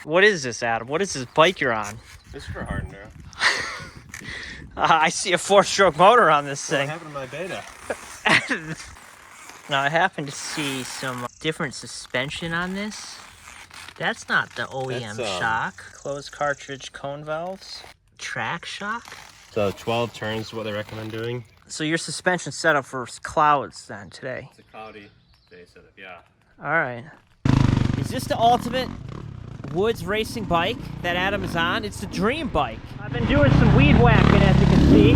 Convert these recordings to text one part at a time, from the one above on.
What is this, Adam? What is this bike you're on? This is for hard enduro. I see a 4-stroke motor on this thing. What happened to my beta? Now, I happen to see some different suspension on this. That's not the OEM shock. Closed cartridge cone valves. Track shock. So 12 turns is what they recommend doing. So your suspension setup for clouds then today? It's a cloudy day setup, yeah. All right. Is this the ultimate woods racing bike that Adam is on? It's the dream bike. I've been doing some weed whacking, as you can see.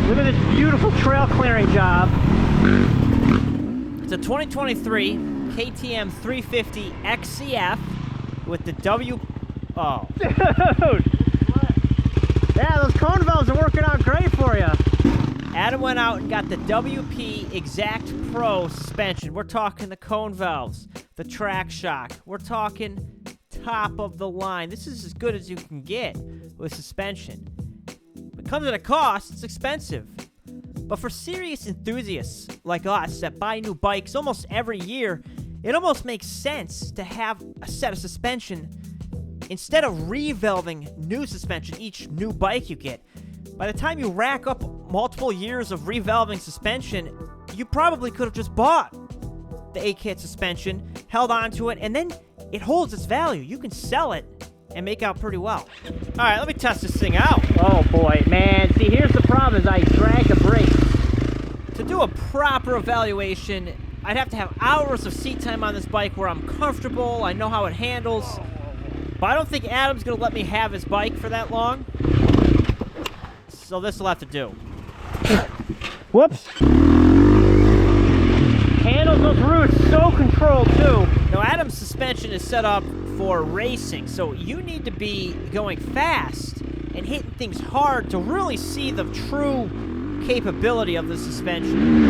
Look at this beautiful trail clearing job. It's a 2023 KTM 350 XCF with the W... Oh. Dude! Yeah, those cone valves are working out great for you. Adam went out and got the WP Exact Pro suspension. We're talking the cone valves, the track shock. We're talking top of the line. This is as good as you can get with suspension. It comes at a cost. It's expensive. But for serious enthusiasts like us that buy new bikes almost every year, it almost makes sense to have a set of suspension instead of revalving new suspension each new bike you get. By the time you rack up multiple years of revalving suspension, you probably could have just bought the A-kit suspension, held on to it, and then it holds its value. You can sell it and make out pretty well. All right, let me test this thing out. Oh boy, man. See, here's the problem is I drag the brakes. To do a proper evaluation, I'd have to have hours of seat time on this bike where I'm comfortable, I know how it handles. But I don't think Adam's gonna let me have his bike for that long. So this will have to do. Whoops. Handles those roots so controlled too. Now Adam's suspension is set up for racing, so you need to be going fast and hitting things hard to really see the true capability of the suspension.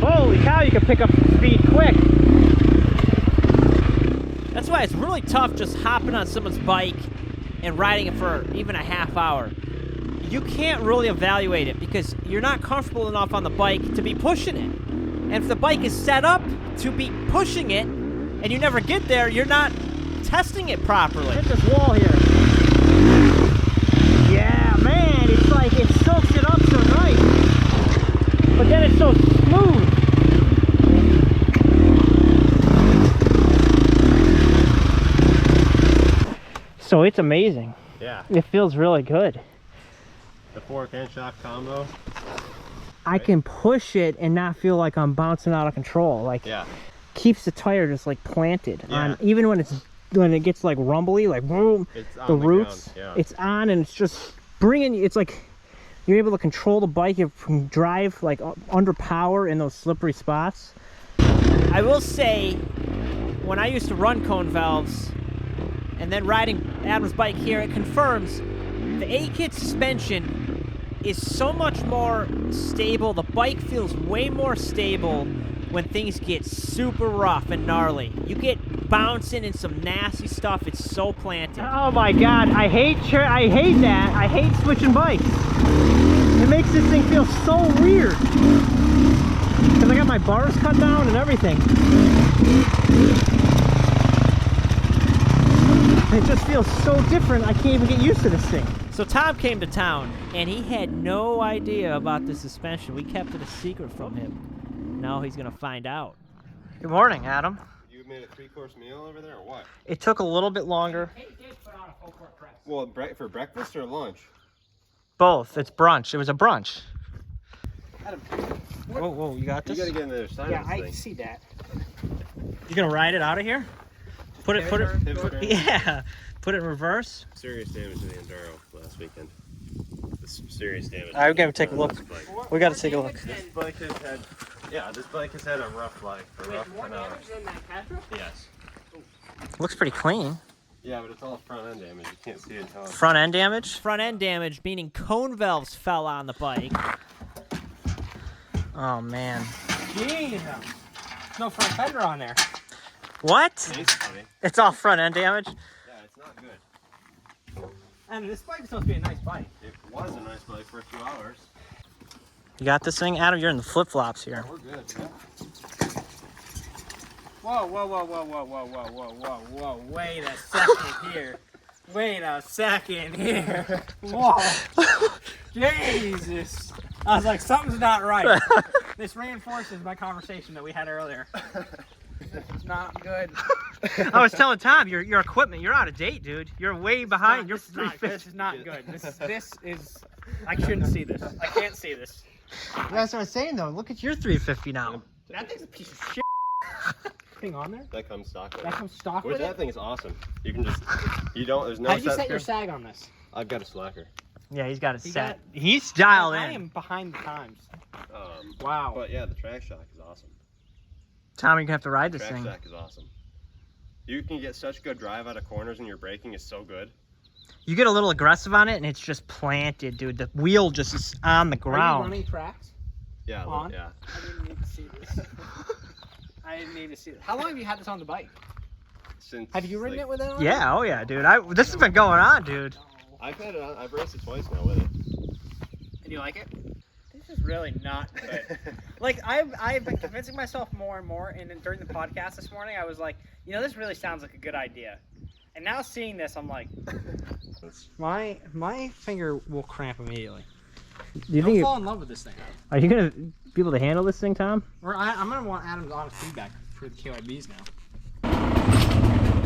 Holy cow, you can pick up speed quick. That's why it's really tough just hopping on someone's bike and riding it for even a half hour. You can't really evaluate it because you're not comfortable enough on the bike to be pushing it. And if the bike is set up to be pushing it and you never get there, you're not testing it properly. Hit this wall here. Yeah, man, it's like it soaks it up so nice. But then it's so smooth. So it's amazing. Yeah. It feels really good. The fork and shock combo. I can push it and not feel like I'm bouncing out of control. Like, yeah. Keeps the tire just like planted on, even when it gets like rumbly, like boom, the roots. Yeah. It's on and it's just bringing. It's like you're able to control the bike. You can drive like under power in those slippery spots. I will say, when I used to run cone valves, and then riding Adam's bike here, it confirms the A-kit suspension is so much more stable. The bike feels way more stable when things get super rough and gnarly. You get bouncing and some nasty stuff. It's so planted. Oh my God, I hate that. I hate switching bikes. It makes this thing feel so weird. Because I got my bars cut down and everything. It just feels so different, I can't even get used to this thing. So Tom came to town, and he had no idea about the suspension. We kept it a secret from him. Now he's gonna find out. Good morning, Adam. You made a 3-course meal over there, or what? It took a little bit longer. Well, for breakfast or lunch? Both. It's brunch. It was a brunch. Adam, whoa, you got this? You gotta get on the other side of this thing. I see that. You gonna ride it out of here? Put it, yeah. Put it in reverse. Serious damage to the Enduro last weekend. Serious damage. All right, we're gonna take a look. We gotta take a look. This bike has had, this bike has had a rough life. Yes. Looks pretty clean. Yeah, but it's all front end damage. You can't see it until front end damage? Front end damage, meaning cone valves fell on the bike. Oh man. Jeez. No front fender on there. What? It's all front end damage? Yeah, it's not good. And this bike is supposed to be a nice bike. It was a nice bike for a few hours. You got this thing? Adam, you're in the flip-flops here. Yeah, we're good, yeah. Whoa, whoa, whoa, whoa, whoa, whoa, whoa, whoa, whoa, whoa. Wait a second here. Wait a second here. Whoa. Jesus. I was like, something's not right. This reinforces my conversation that we had earlier. This is not good. I was telling Tom, your equipment, you're out of date, dude. You're way behind. You're 350. This is not good. This is. I shouldn't see this. I can't see this. That's what I was saying, though. Look at your 350 now. That thing's a piece of shit. Thing on there? That comes stock with That it. comes stock Which with that it? thing is awesome. You can just, you don't, there's no How did you set set your screw. sag on this? I've got a slacker. Yeah, he's got it You set. He's dialed I in. am behind the times. Um, Wow. But yeah, the track shock is awesome. Tom, you're gonna have to ride this Track thing. shock is awesome. You can get such good drive out of corners, and your braking is so good. You get a little aggressive on it, and it's just planted, dude. The wheel just is on the Are you ground. running tracks? Yeah, On? yeah. I didn't need to see this. I didn't need to see this. How long have you had this on the bike? Since Have you ridden it with it on? Yeah, oh yeah, dude. This has been going on, dude. I've had it on. I've raced it twice now with it. And you like it? This is really not good. Like, I've been convincing myself more and more, and then during the podcast this morning, I was like, you know, this really sounds like a good idea. And now seeing this, I'm like, my finger will cramp immediately. Do you Don't fall in love with this thing. Are you gonna be able to handle this thing, Tom? Or I'm gonna want Adam's honest feedback for the KYBs now.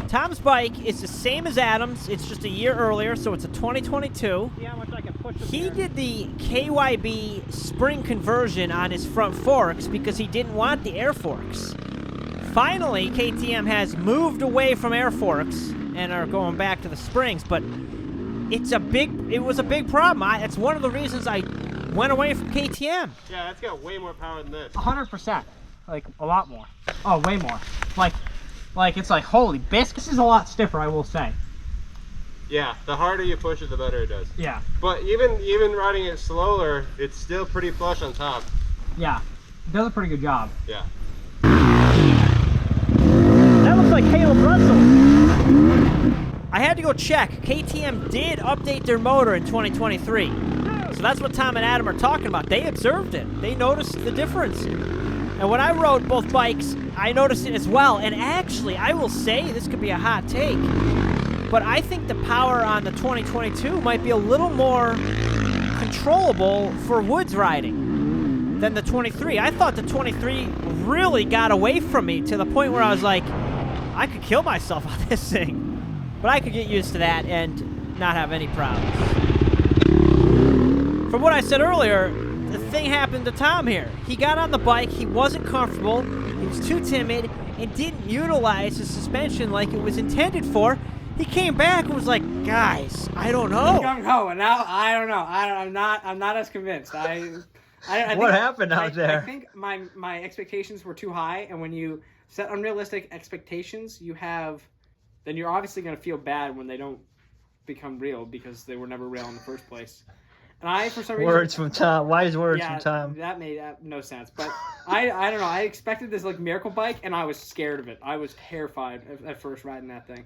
Tom's bike is the same as Adam's. It's just a year earlier, so it's a 2022. See how much I can push He did the KYB spring conversion on his front forks because he didn't want the air forks. Finally, KTM has moved away from air forks and are going back to the springs, but it was a big problem. It's one of the reasons I went away from KTM. Yeah, that's got way more power than this. 100%. Like, a lot more. Oh, way more. Like it's like, holy biscuits. This is a lot stiffer, I will say. Yeah, the harder you push it, the better it does. Yeah. But even riding it slower, it's still pretty flush on top. Yeah. It does a pretty good job. Yeah. That looks like Caleb Russell. I had to go check. KTM did update their motor in 2023. So that's what Tom and Adam are talking about. They observed it. They noticed the difference. And when I rode both bikes, I noticed it as well. And actually, I will say, this could be a hot take, but I think the power on the 2022 might be a little more controllable for woods riding than the 23. I thought the 23 really got away from me to the point where I was like, I could kill myself on this thing. But I could get used to that and not have any problems. From what I said earlier, the thing happened to Tom here. He got on the bike, he wasn't comfortable, he was too timid, and didn't utilize the suspension like it was intended for. He came back and was like, guys, I don't know. Gung-ho, and now I don't know. I'm not as convinced. I think, What happened out there? I think my expectations were too high, and when you set unrealistic expectations, then you're obviously going to feel bad when they don't become real because they were never real in the first place. And I, for some reason... Words from Tom. Wise words yeah, from Tom. that made no sense. But I don't know. I expected this like miracle bike, and I was scared of it. I was terrified at first riding that thing.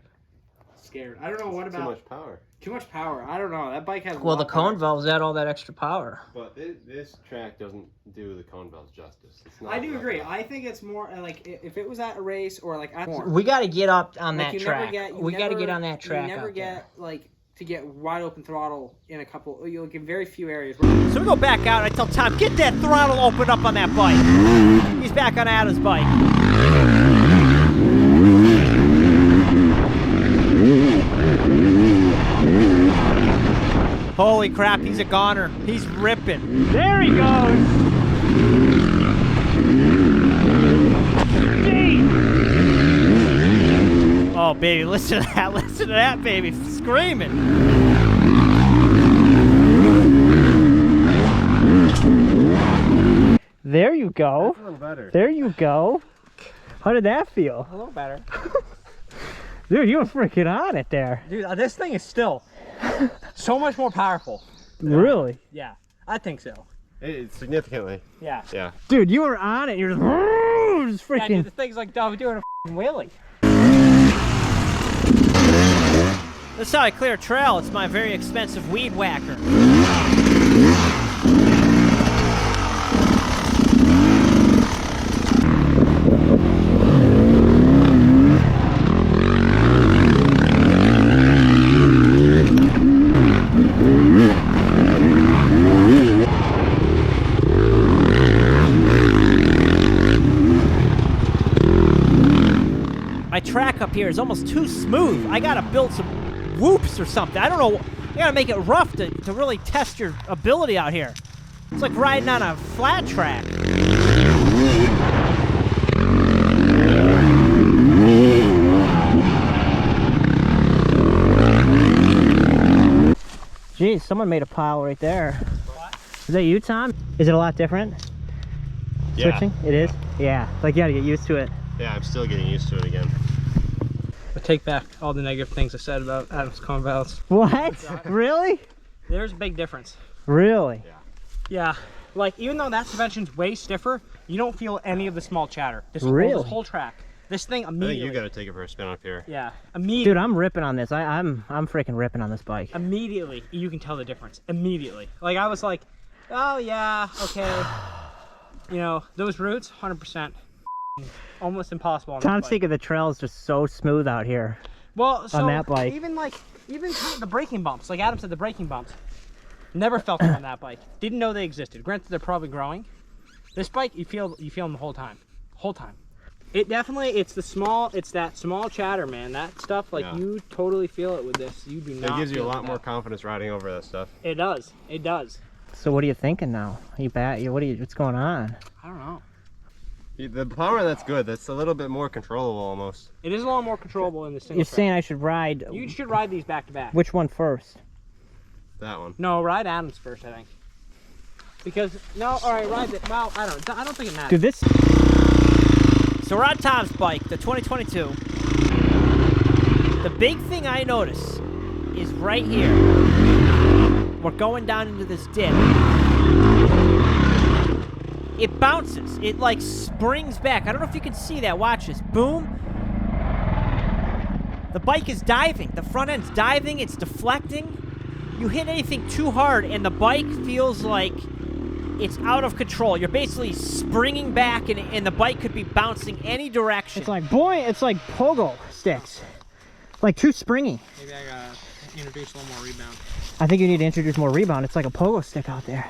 Scared. I don't know what about... Too much power. Too much power. I don't know. That bike has... Well, the cone valves add all that extra power. But this track doesn't do the cone valves justice. It's not I do enough. agree. I think it's more like if it was at a race or like at We got to get up on like that track. We got to get on that track. You never out there. get like to get wide open throttle in a couple. You'll get very few areas. So we go back out. I tell Tom, get that throttle open up on that bike. He's back on Adam's bike. Holy crap, he's a goner. He's ripping. There he goes. Oh, baby, listen to that. Listen to that, baby. Screaming. There you go. That's a little better. There you go. How did that feel? A little better. Dude, you were freaking on it there. Dude, this thing is still so much more powerful. Really? Yeah, I think so. It's significantly. Yeah. Yeah. Dude, you were on it. You're just Yeah, dude, freaking... the thing's like doing a f***ing wheelie. That's how I clear a trail. It's my very expensive weed whacker. My track up here is almost too smooth. I gotta build some whoops or something. I don't know. You gotta make it rough to really test your ability out here. It's like riding on a flat track. Geez, someone made a pile right there. What? Is that you, Tom? Is it a lot different? Yeah. Switching? It is? Yeah. Like you gotta get used to it. Yeah, I'm still getting used to it again. I take back all the negative things I said about Adam's cone valves. What? Really? There's a big difference. Really? Yeah. Yeah. Like, even though that suspension's way stiffer, you don't feel any of the small chatter. This Really? whole track. This thing I immediately. think you got to take it for a spin up here. Yeah. Immediately. Dude, I'm ripping on this. I'm freaking ripping on this bike. Immediately, you can tell the difference. Immediately. Like, I was like, oh yeah, okay. You know, those roots, 100%. Almost impossible on Tom's this bike. thinking the trail's just so smooth out here. Well, so on that bike. even kind of the braking bumps, like Adam said, the braking bumps, never felt them on that bike. Didn't know they existed. Granted, they're probably growing. This bike, you feel them the whole time. It definitely, it's that small chatter, man. That stuff, like, Yeah. you totally feel it with this. You do not. It gives you a feel lot that. more confidence riding over that stuff. It does. It does. So what are you thinking now? What's going on? I don't know. The power, that's good. That's a little bit more controllable almost. It is a lot more controllable in the single You're track. saying I should ride... You should ride these back to back. Which one first? That one. No, ride Adams first, I think. Because, no, alright, ride it. Well, I don't think it matters. Dude, this... So we're on Tom's bike, the 2022. The big thing I notice is right here. We're going down into this dip. It bounces. It like springs back. I don't know if you can see that. Watch this. Boom. The bike is diving. The front end's diving. It's deflecting. You hit anything too hard and the bike feels like it's out of control. You're basically springing back and the bike could be bouncing any direction. It's like, it's like pogo sticks. Like too springy. Maybe I gotta introduce a little more rebound. I think you need to introduce more rebound. It's like a pogo stick out there.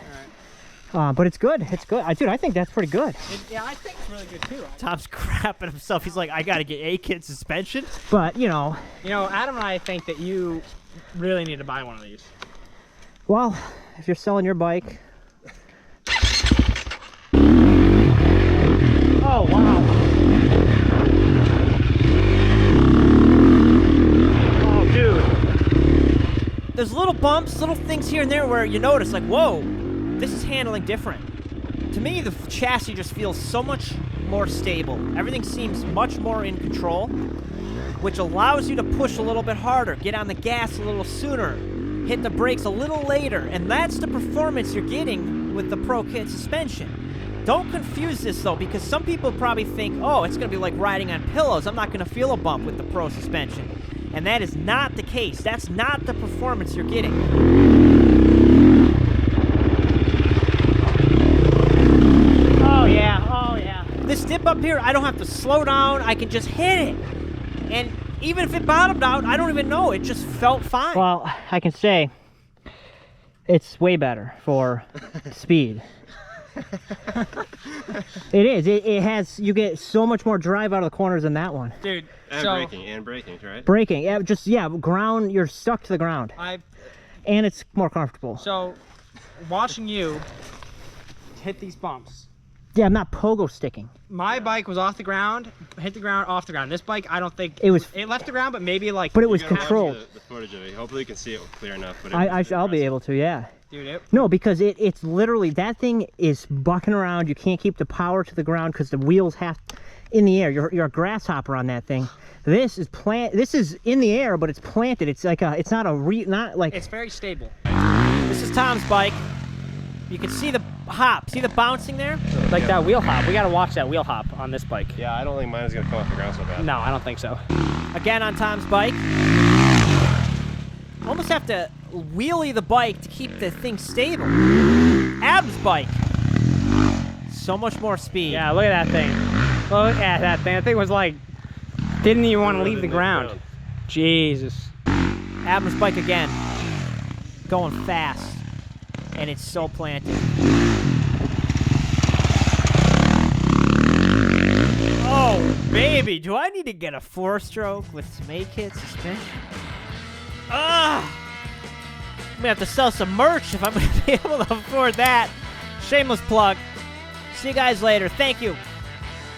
Alright. But it's good. It's good. Dude, I think that's pretty good. Yeah, I think it's really good too. Tom's crapping himself. He's like, I gotta get A-kit suspension. But, you know... You know, Adam and I think that you really need to buy one of these. Well, if you're selling your bike... Oh, wow. Oh, dude. There's little bumps, little things here and there where you notice, like, whoa, this is handling different. To me, the chassis just feels so much more stable. Everything seems much more in control, which allows you to push a little bit harder, get on the gas a little sooner, hit the brakes a little later, and that's the performance you're getting with the Pro Kit suspension. Don't confuse this, though, because some people probably think, oh, it's going to be like riding on pillows. I'm not going to feel a bump with the Pro suspension. And that is not the case. That's not the performance you're getting. Oh, yeah. This dip up here, I don't have to slow down. I can just hit it. And even if it bottomed out, I don't even know. It just felt fine. Well, I can say it's way better for speed. It is. It has, you get so much more drive out of the corners than that one. Dude, And braking, right? Braking, yeah, ground, you're stuck to the ground. And it's more comfortable. So, watching you hit these bumps. Yeah, I'm not pogo sticking. My bike was off the ground, hit the ground, off the ground. This bike, I don't think It was, it left the ground, but maybe like. but it was You gotta watch controlled. The footage of it. Hopefully you can see it clear enough. But I'll be able to, yeah. Dude, No, because it's literally, that thing is bucking around. You can't keep the power to the ground because the wheels have in the air. You're a grasshopper on that thing. This is This is in the air, but it's planted. It's like it's not like. it's very stable. This is Tom's bike. You can see the hop. See the bouncing there? Like that wheel hop. We gotta watch that wheel hop on this bike. Yeah, I don't think mine is gonna come off the ground so bad. No, I don't think so. Again on Tom's bike. Almost have to wheelie the bike to keep the thing stable. Ab's bike. So much more speed. Yeah, look at that thing. Look at that thing. That thing was like, didn't even want to leave the ground. Jesus. Ab's bike again. Going fast. And it's so planted. Oh, baby. Maybe. Do I need to get a 4-stroke with some 8-kit suspension? I'm gonna have to sell some merch if I'm gonna be able to afford that. Shameless plug. See you guys later. Thank you.